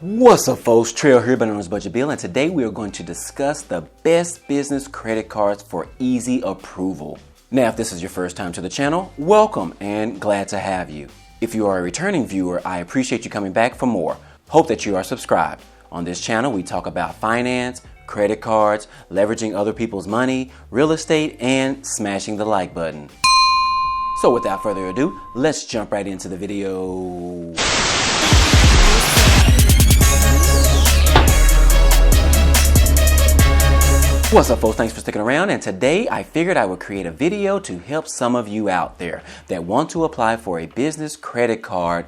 What's up, folks? Trail here, better known as Budget Bill, and today we are going to discuss the best business credit cards for easy approval. Now, if this is your first time to the channel, welcome and glad to have you. If you are a returning viewer, I appreciate you coming back for more. Hope that you are subscribed. On this channel, we talk about finance, credit cards, leveraging other people's money, real estate, and smashing the like button. So without further ado, let's jump right into the video. What's up, folks? Thanks for sticking around, and today I figured I would create a video to help some of you out there that want to apply for a business credit card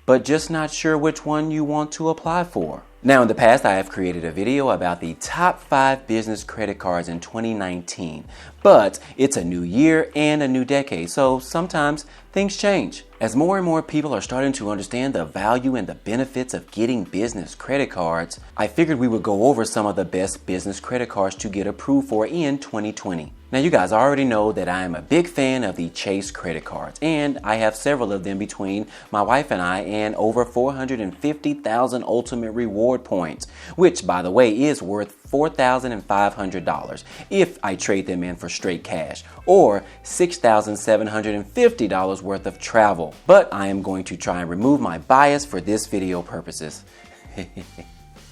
but just not sure which one you want to apply for. Now, in the past, I have created a video about the top 5 business credit cards in 2019, but it's a new year and a new decade, so sometimes things change. As more and more people are starting to understand the value and the benefits of getting business credit cards, I figured we would go over some of the best business credit cards to get approved for in 2020. Now, you guys already know that I am a big fan of the Chase credit cards, and I have several of them between my wife and I, and over 450,000 ultimate reward points, which, by the way, is worth $4,500 if I trade them in for straight cash, or $6,750 worth of travel. But I am going to try and remove my bias for this video purposes.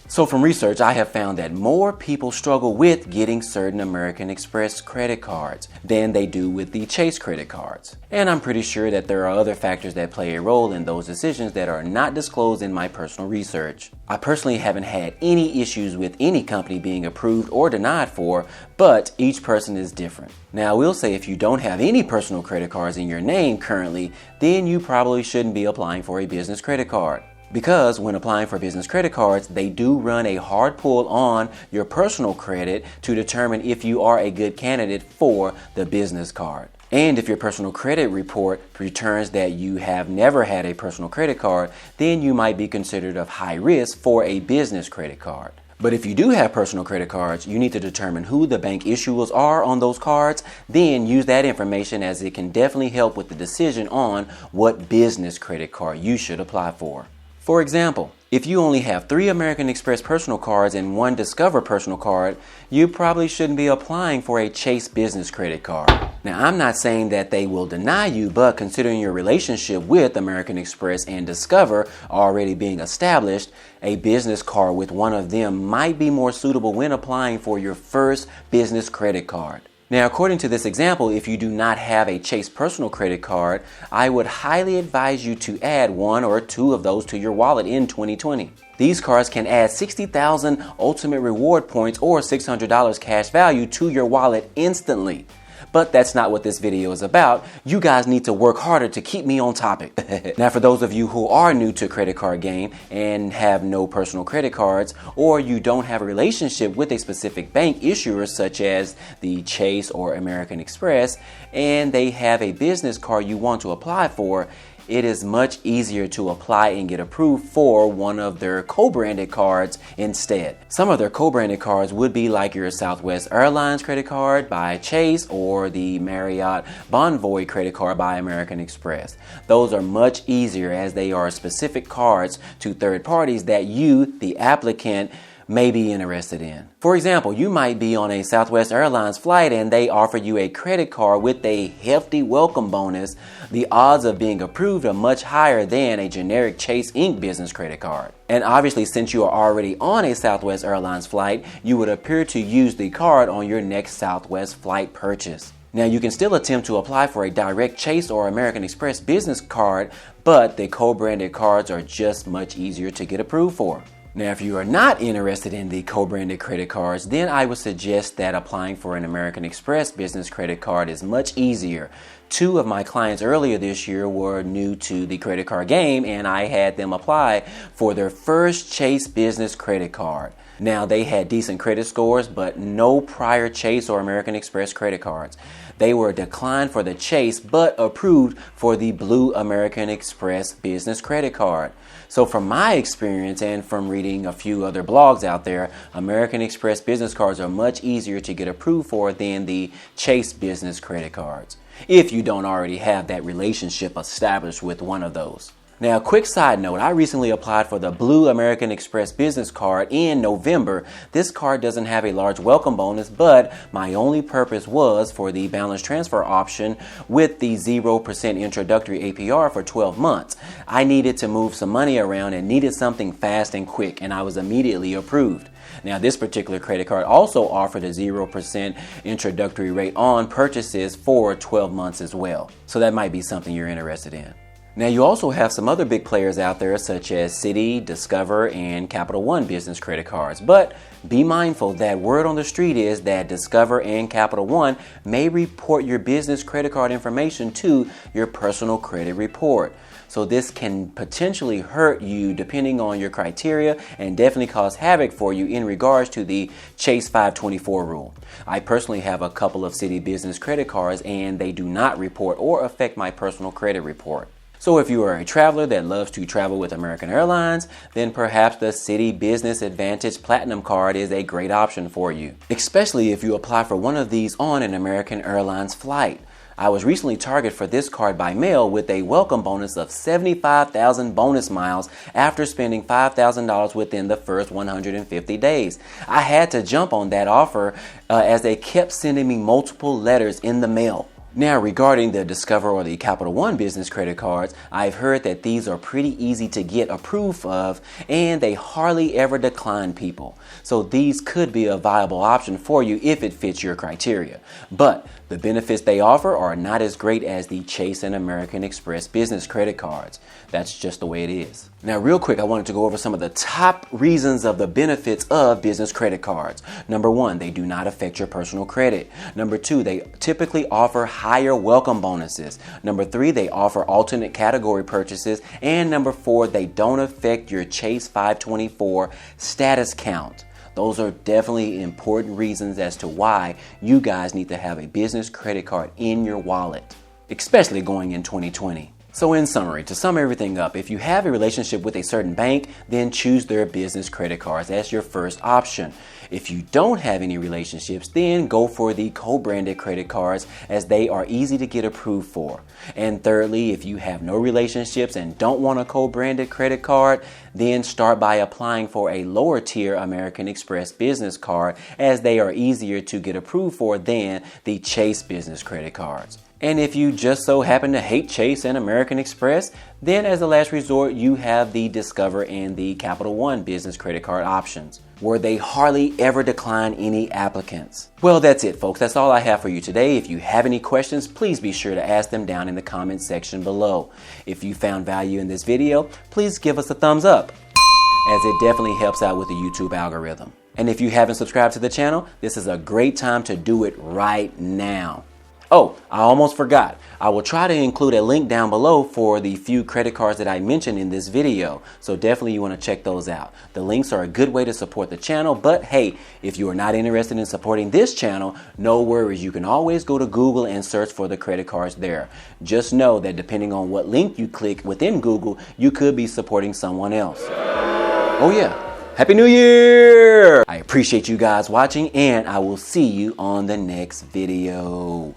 So from research, I have found that more people struggle with getting certain American Express credit cards than they do with the Chase credit cards. And I'm pretty sure that there are other factors that play a role in those decisions that are not disclosed in my personal research. I personally haven't had any issues with any company being approved or denied for, but each person is different. Now, I will say if you don't have any personal credit cards in your name currently, then you probably shouldn't be applying for a business credit card. Because when applying for business credit cards, they do run a hard pull on your personal credit to determine if you are a good candidate for the business card. And if your personal credit report returns that you have never had a personal credit card, then you might be considered of high risk for a business credit card. But if you do have personal credit cards, you need to determine who the bank issuers are on those cards, then use that information, as it can definitely help with the decision on what business credit card you should apply for. For example, if you only have 3 American Express personal cards and 1 Discover personal card, you probably shouldn't be applying for a Chase business credit card. Now, I'm not saying that they will deny you, but considering your relationship with American Express and Discover already being established, a business card with one of them might be more suitable when applying for your first business credit card. Now, according to this example, if you do not have a Chase personal credit card, I would highly advise you to add 1 or 2 of those to your wallet in 2020. These cards can add 60,000 ultimate reward points or $600 cash value to your wallet instantly. But that's not what this video is about. You guys need to work harder to keep me on topic. Now, for those of you who are new to credit card game and have no personal credit cards, or you don't have a relationship with a specific bank issuer such as the Chase or American Express, and they have a business card you want to apply for, it is much easier to apply and get approved for one of their co-branded cards instead. Some of their co-branded cards would be like your Southwest Airlines credit card by Chase or the Marriott Bonvoy credit card by American Express. Those are much easier, as they are specific cards to third parties that you, the applicant, may be interested in. For example, you might be on a Southwest Airlines flight and they offer you a credit card with a hefty welcome bonus. The odds of being approved are much higher than a generic Chase Inc. business credit card. And obviously, since you are already on a Southwest Airlines flight, you would appear to use the card on your next Southwest flight purchase. Now, you can still attempt to apply for a direct Chase or American Express business card, but the co-branded cards are just much easier to get approved for. Now, if you are not interested in the co-branded credit cards, then I would suggest that applying for an American Express business credit card is much easier. 2 of my clients earlier this year were new to the credit card game, and I had them apply for their first Chase business credit card. Now, they had decent credit scores, but no prior Chase or American Express credit cards. They were declined for the Chase, but approved for the Blue American Express business credit card. So from my experience and from reading a few other blogs out there, American Express business cards are much easier to get approved for than the Chase business credit cards, if you don't already have that relationship established with one of those. Now, a quick side note, I recently applied for the Blue American Express business card in November. This card doesn't have a large welcome bonus, but my only purpose was for the balance transfer option with the 0% introductory APR for 12 months. I needed to move some money around and needed something fast and quick, and I was immediately approved. Now, this particular credit card also offered a 0% introductory rate on purchases for 12 months as well. So that might be something you're interested in. Now, you also have some other big players out there such as Citi, Discover, and Capital One business credit cards. But be mindful that word on the street is that Discover and Capital One may report your business credit card information to your personal credit report. So this can potentially hurt you depending on your criteria and definitely cause havoc for you in regards to the Chase 524 rule. I personally have a couple of Citi business credit cards and they do not report or affect my personal credit report. So if you are a traveler that loves to travel with American Airlines, then perhaps the Citi Business Advantage Platinum card is a great option for you, especially if you apply for one of these on an American Airlines flight. I was recently targeted for this card by mail with a welcome bonus of 75,000 bonus miles after spending $5,000 within the first 150 days. I had to jump on that offer as they kept sending me multiple letters in the mail. Now, regarding the Discover or the Capital One business credit cards, I've heard that these are pretty easy to get approved of and they hardly ever decline people. So these could be a viable option for you if it fits your criteria. But the benefits they offer are not as great as the Chase and American Express business credit cards. That's just the way it is. Now, real quick, I wanted to go over some of the top reasons of the benefits of business credit cards. Number one, they do not affect your personal credit. Number two, they typically offer higher welcome bonuses. Number three, they offer alternate category purchases. And number four, they don't affect your Chase 524 status count. Those are definitely important reasons as to why you guys need to have a business credit card in your wallet, especially going in 2020. So in summary, to sum everything up, if you have a relationship with a certain bank, then choose their business credit cards as your first option. If you don't have any relationships, then go for the co-branded credit cards as they are easy to get approved for. And thirdly, if you have no relationships and don't want a co-branded credit card, then start by applying for a lower tier American Express business card as they are easier to get approved for than the Chase business credit cards. And if you just so happen to hate Chase and American Express, then as a last resort, you have the Discover and the Capital One business credit card options, where they hardly ever decline any applicants. Well, that's it, folks. That's all I have for you today. If you have any questions, please be sure to ask them down in the comments section below. If you found value in this video, please give us a thumbs up, as it definitely helps out with the YouTube algorithm. And if you haven't subscribed to the channel, this is a great time to do it right now. Oh, I almost forgot. I will try to include a link down below for the few credit cards that I mentioned in this video. So definitely you want to check those out. The links are a good way to support the channel. But hey, if you are not interested in supporting this channel, no worries. You can always go to Google and search for the credit cards there. Just know that depending on what link you click within Google, you could be supporting someone else. Oh yeah. Happy New Year! I appreciate you guys watching and I will see you on the next video.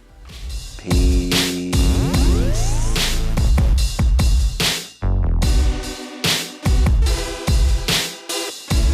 Peace.